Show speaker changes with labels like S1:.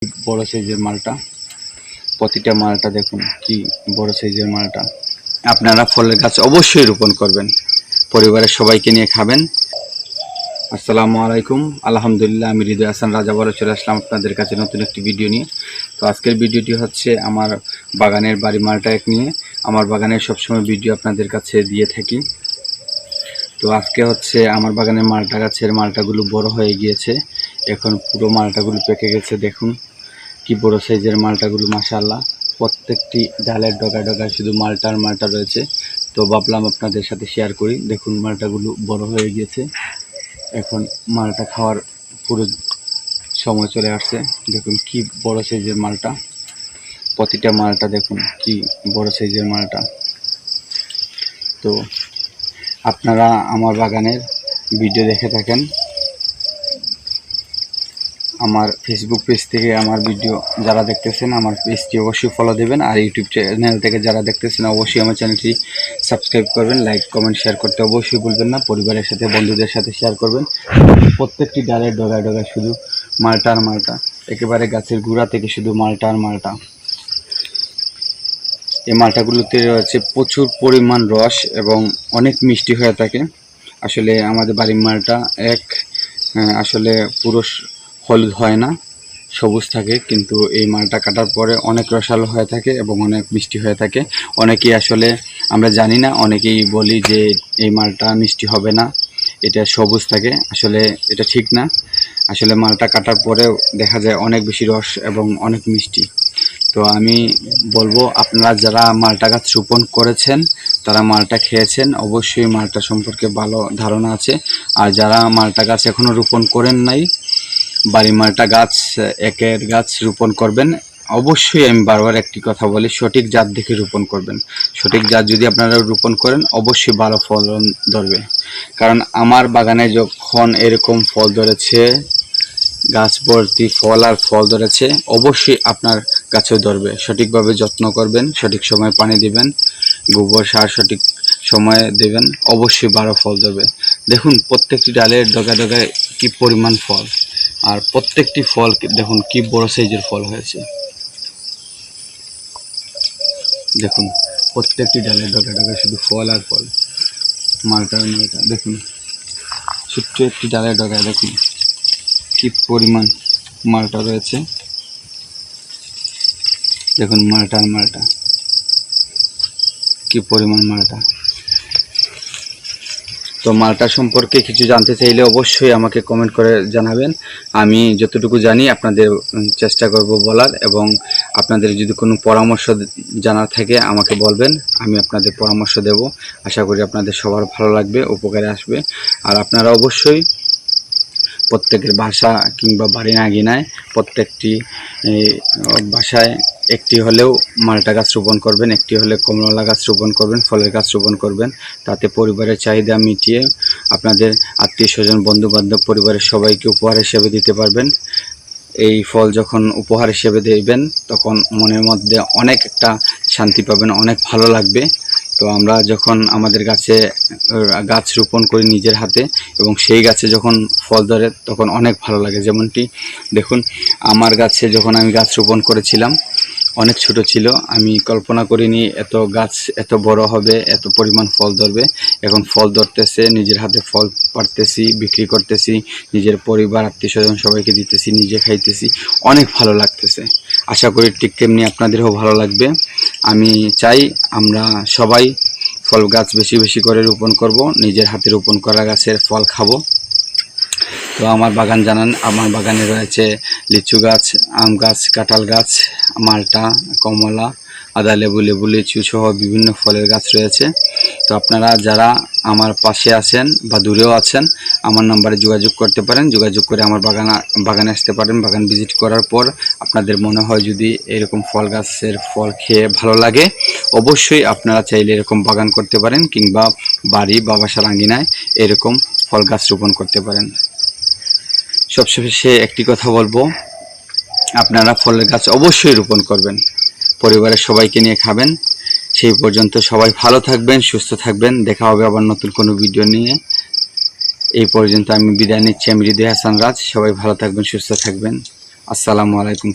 S1: বড় সাইজের মালটা, প্রতিটা মালটা দেখুন কি বড় সাইজের মালটা। আপনারা ফলের গাছ অবশ্যই রোপণ করবেন, পরিবারের সবাইকে নিয়ে খাবেন। আসসালামু আলাইকুম, আলহামদুলিল্লাহ। আমি হৃদয় হাসান রাজা বড় চলে আসলাম আপনাদের কাছে নতুন একটি ভিডিও নিয়ে। তো আজকের ভিডিওটি হচ্ছে আমার বাগানের বাড়ি মালটা এক নিয়ে। আমার বাগানের সবসময় ভিডিও আপনাদের কাছে দিয়ে থাকি। তো আজকে হচ্ছে আমার বাগানের মালটা গাছের মালটাগুলো বড় হয়ে গিয়েছে, এখন পুরো মালটাগুলো পেকে গেছে। দেখুন কি বড় সাইজের মালটাগুলো, মাশাআল্লাহ। প্রত্যেকটি ডালের ডগায় ডগায় শুধু মালটার মালটা রয়েছে। তো ভাবলাম আপনাদের সাথে শেয়ার করি। দেখুন মালটাগুলো বড় হয়ে গিয়েছে, এখন মালটা খাওয়ার পুরো সময় চলে আসছে। দেখুন কি বড় সাইজের মালটা, প্রতিটা মালটা দেখুন কি বড় সাইজের মালটা। তো আপনারা আমার বাগানের ভিডিও দেখে থাকেন, আমার ফেসবুক পেজ থেকে আমার ভিডিও যারা দেখতেছেন আমার পেজটি অবশ্যই ফলো দেবেন, আর ইউটিউব চ্যানেল থেকে যারা দেখতেছেন অবশ্যই আমার চ্যানেলটি সাবস্ক্রাইব করবেন, লাইক কমেন্ট শেয়ার করতে অবশ্যই ভুলবেন না। পরিবারের সাথে বন্ধুদের সাথে শেয়ার করবেন। প্রত্যেকটি ডালের ডগায় ডগায় শুধু মালটা আর মালটা, একেবারে গাছের গোড়া থেকে শুধু মালটা আর মালটা। এই মালটাগুলোতে রয়েছে প্রচুর পরিমাণ রস এবং অনেক মিষ্টি হয়ে থাকে। আসলে আমাদের বাড়ির মালটা আসলে পুরো হলুদ হয় না, সবুজ থাকে, কিন্তু এই মালটা কাটার পরে অনেক রসালো হয়ে থাকে এবং অনেক মিষ্টি হয়ে থাকে। অনেকেই আসলে আমরা জানি না, অনেকেই বলি যে এই মালটা মিষ্টি হবে না, এটা সবুজ থাকে। আসলে এটা ঠিক না। আসলে মালটা কাটার পরেও দেখা যায় অনেক বেশি রস এবং অনেক মিষ্টি। তো আমি বলবো, আপনারা যারা মালটা গাছ রোপণ করেছেন তারা মালটা খেয়েছেন, অবশ্যই মালটা সম্পর্কে ভালো ধারণা আছে। আর যারা মালটা গাছ এখনও রোপণ করেন নাই, বাড়ি মালটা গাছ একের গাছ রোপণ করবেন। অবশ্যই আমি বারবার একটি কথা বলি, সঠিক জাত দেখে রোপণ করবেন। সঠিক জাত যদি আপনারা রোপণ করেন অবশ্যই ভালো ফলন ধরবে। কারণ আমার বাগানে যখন এরকম ফল ধরেছে, গাছ ভর্তি ফল আর ফল ধরেছে, অবশ্যই আপনার গাছেও ধরবে। সঠিকভাবে যত্ন করবেন, সঠিক সময় পানি দিবেন, গোবর সার সঠিক সময়ে দেবেন, অবশ্যই ভালো ফল ধরবে। দেখুন প্রত্যেকটি ডালের ডগায় ডগায় কি পরিমাণ ফল, আর প্রত্যেকটি ফল দেখুন কি বড় সাইজের ফল হয়েছে। দেখুন প্রত্যেকটি ডালের ডগায় ডগায় শুধু ফল আর ফল, মালটা দেখুন ছোট্ট একটি ডালের ডগায় দেখুন কি পরিমাণ মালটা রয়েছে। দেখুন মালটা আর মালটা, কি পরিমাণ মালটা। তো মালটা সম্পর্কে কিছু জানতে চাইলে অবশ্যই আমাকে কমেন্ট করে জানাবেন। আমি যতটুকু জানি আপনাদের চেষ্টা করব বলার, এবং আপনাদের যদি কোনো পরামর্শ জানার থাকে আমাকে বলবেন, আমি আপনাদের পরামর্শ দেব। আশা করি আপনাদের সবার ভালো লাগবে, উপকারে আসবে। আর আপনারা অবশ্যই প্রত্যেকের বাসা কিংবা বাড়ির আঙিনায় প্রত্যেকটি বাসায় একটি হলেও মালটা গাছ রোপণ করবেন, একটি হলে কমলা গাছ রোপণ করবেন, ফলের গাছ রোপণ করবেন। তাতে পরিবারের চাহিদা মিটিয়ে আপনাদের আত্মীয় স্বজন বন্ধু বান্ধব পরিবারের সবাইকে উপহার হিসেবে দিতে পারবেন। এই ফল যখন উপহার হিসেবে দেবেন তখন মনের মধ্যে অনেক একটা শান্তি পাবেন, অনেক ভালো লাগবে। তো আমরা যখন আমাদের গাছ রোপণ করি নিজের হাতে এবং সেই গাছে যখন ফল ধরে তখন অনেক ভালো লাগে। যেমনটি দেখুন আমার গাছে যখন আমি গাছ রোপণ করেছিলাম অনেক ছোট ছিল, আমি কল্পনা করিনি এত গাছ এত বড় হবে, এত পরিমাণ ফল ধরবে। এখন ফল ধরতেছে, নিজের হাতে ফল পাড়তেছি, বিক্রি করতেছি, নিজের পরিবার আত্মীয় স্বজন সবাইকে দিতেছি, নিজে খাইতেছি, অনেক ভালো লাগতেছে। আশা করি ঠিক তেমনি আপনাদেরও ভালো লাগবে। আমি চাই আমরা সবাই ফল গাছ বেশি বেশি করে রোপণ করব, নিজের হাতে রোপণ করা গাছের ফল খাবো। তো আমার বাগান জানান, আমার বাগানে রয়েছে লিচু গাছ, আম গাছ, কাঁঠাল গাছ, মালটা, কমলা, আদা, লেবু, লিচু সহ বিভিন্ন ফলের গাছ রয়েছে। তো আপনারা যারা আমার পাশে আছেন বা দূরেও আছেন আমার নাম্বারে যোগাযোগ করতে পারেন, যোগাযোগ করে আমার বাগানে আসতে পারেন। বাগান ভিজিট করার পর আপনাদের মনে হয় যদি এরকম ফল গাছের ফল খেয়ে ভালো লাগে, অবশ্যই আপনারা চাইলে এরকম বাগান করতে পারেন, কিংবা বাড়ি বা বাসার আঙিনায় এরকম ফল গাছ রোপণ করতে পারেন। সবশেষে একটি কথা বলবো, আপনারা ফলের গাছ অবশ্যই রোপণ করবেন, পরিবারের সবাইকে নিয়ে খাবেন। সেই পর্যন্ত সবাই ভালো থাকবেন, সুস্থ থাকবেন। দেখা হবে আবার নতুন কোনো ভিডিও নিয়ে। এই পর্যন্ত আমি বিদায় নিচ্ছি। আমি হৃদয় হাসান রাজ। সবাই ভালো থাকবেন, সুস্থ থাকবেন। আসসালামু আলাইকুম।